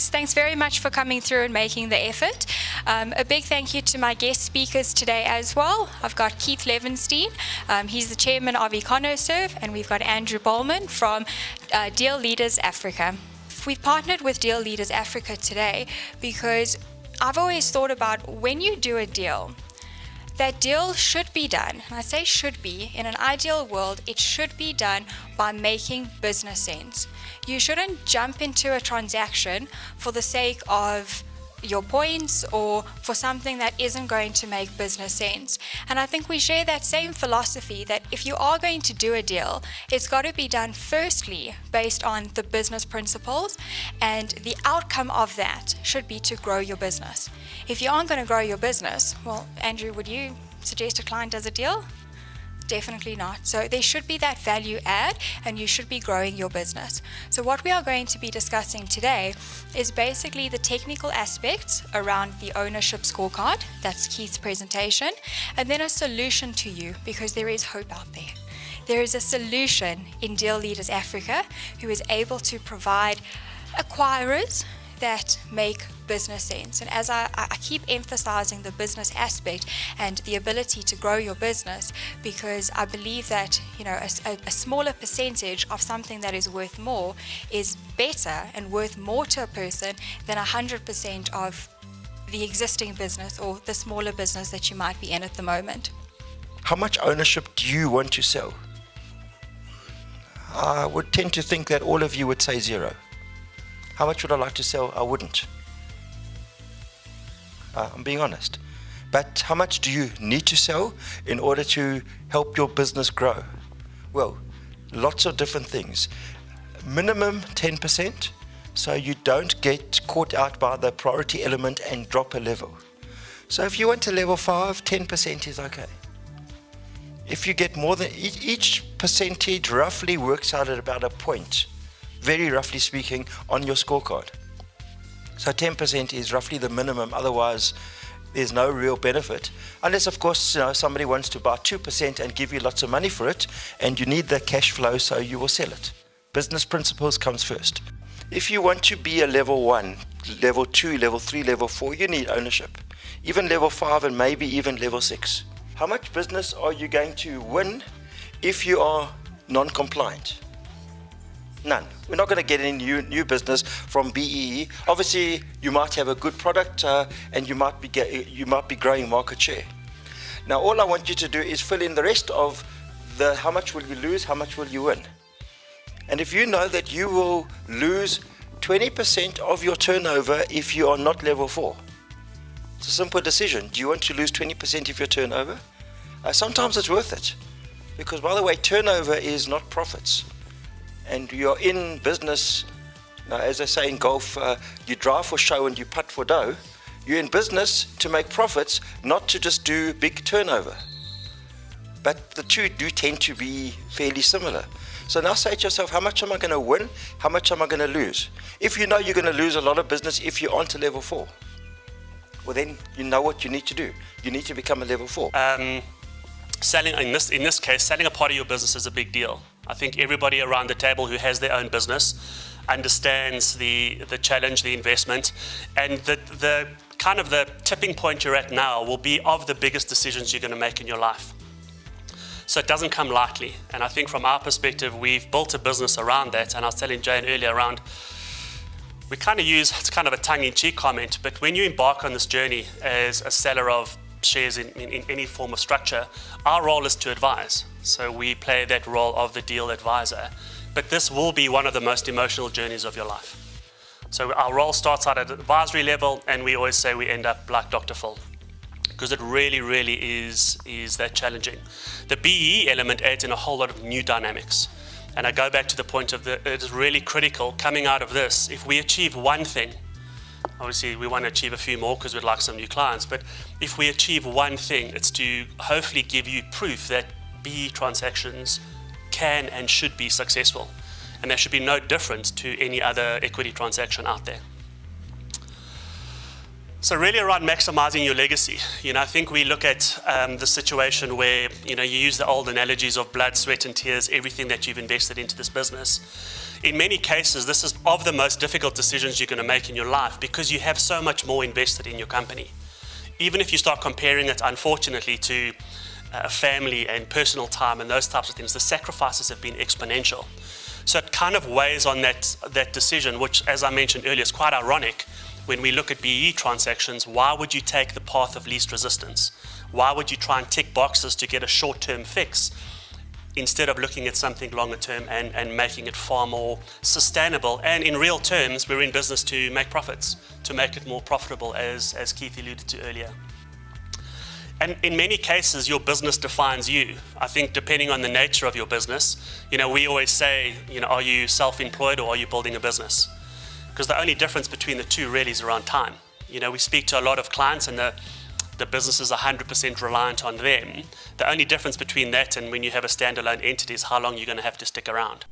Thanks very much for coming through and making the effort. A big thank you to my guest speakers today as well. I've got Keith Levenstein, he's the chairman of EconoServe, and we've got Andrew Bowman from Deal Leaders Africa. We've partnered with Deal Leaders Africa today because I've always thought about when you do a deal, that deal should be done, and I say should be, in an ideal world, it should be done by making business sense. You shouldn't jump into a transaction for the sake of your points or for something that isn't going to make business sense. And I think we share that same philosophy that if you are going to do a deal, it's got to be done firstly based on the business principles, and the outcome of that should be to grow your business. If you aren't going to grow your business, well, Andrew, would you suggest a client does a deal? Definitely not. So there should be that value add, and you should be growing your business. So what we are going to be discussing today is basically the technical aspects around the ownership scorecard. That's Keith's presentation. And then a solution to you, because there is hope out there. There is a solution in Deal Leaders Africa who is able to provide acquirers that make business sense. And as I keep emphasizing the business aspect and the ability to grow your business, because I believe that a smaller percentage of something that is worth more is better and worth more to a person than 100% of the existing business or the smaller business that you might be in at the moment. How much ownership do you want to sell? I would tend to think that all of you would say 0. How much would I like to sell? I wouldn't. I'm being honest. But how much do you need to sell in order to help your business grow? Well, lots of different things. Minimum 10%, so you don't get caught out by the priority element and drop a level. So if you went to level 5, 10% is okay. If you get more than each percentage roughly works out at about a point, very roughly speaking, on your scorecard. So 10% is roughly the minimum, otherwise there's no real benefit. Unless, of course, somebody wants to buy 2% and give you lots of money for it, and you need the cash flow, so you will sell it. Business principles comes first. If you want to be a level 1, level 2, level 3, level 4, you need ownership. Even level 5 and maybe even level 6. How much business are you going to win if you are non-compliant? None. We're not going to get any new business from BEE. Obviously, you might have a good product and you might be growing market share. Now, all I want you to do is fill in the rest of the how much will you lose, how much will you win. And if you know that you will lose 20% of your turnover if you are not level 4, it's a simple decision. Do you want to lose 20% of your turnover? Sometimes it's worth it, because, by the way, turnover is not profits. And you're in business, as I say in golf, you drive for show and you putt for dough. You're in business to make profits, not to just do big turnover. But the two do tend to be fairly similar. So now say to yourself, how much am I going to win? How much am I going to lose? If you know you're going to lose a lot of business if you're on to level 4, well, then you know what you need to do. You need to become a level 4. Selling in this case, selling a part of your business is a big deal. I think everybody around the table who has their own business understands the challenge, the investment, and the kind of the tipping point you're at now will be of the biggest decisions you're going to make in your life. So it doesn't come lightly. And I think from our perspective, we've built a business around that. And I was telling Jane earlier around, we kind of use, it's kind of a tongue-in-cheek comment, but when you embark on this journey as a seller of shares in any form of structure, our role is to advise. So we play that role of the deal advisor. But this will be one of the most emotional journeys of your life. So our role starts out at the advisory level, and we always say we end up like Dr. Phil, because it really, really is that challenging. The BE element adds in a whole lot of new dynamics. And I go back to the point of it is really critical coming out of this. If we achieve one thing, obviously we want to achieve a few more because we'd like some new clients, but if we achieve one thing, it's to hopefully give you proof that BE transactions can and should be successful. And there should be no difference to any other equity transaction out there. So really around maximizing your legacy, I think we look at the situation where, you use the old analogies of blood, sweat and tears, everything that you've invested into this business. In many cases, this is of the most difficult decisions you're going to make in your life because you have so much more invested in your company. Even if you start comparing it, unfortunately, to family and personal time and those types of things, the sacrifices have been exponential. So it kind of weighs on that decision, which, as I mentioned earlier, is quite ironic. When we look at BE transactions, why would you take the path of least resistance? Why would you try and tick boxes to get a short-term fix instead of looking at something longer term and making it far more sustainable? And in real terms, we're in business to make profits, to make it more profitable, as Keith alluded to earlier. And in many cases, your business defines you. I think depending on the nature of your business, we always say, are you self-employed or are you building a business? Because the only difference between the two really is around time. We speak to a lot of clients and the business is 100% reliant on them. The only difference between that and when you have a standalone entity is how long you're going to have to stick around.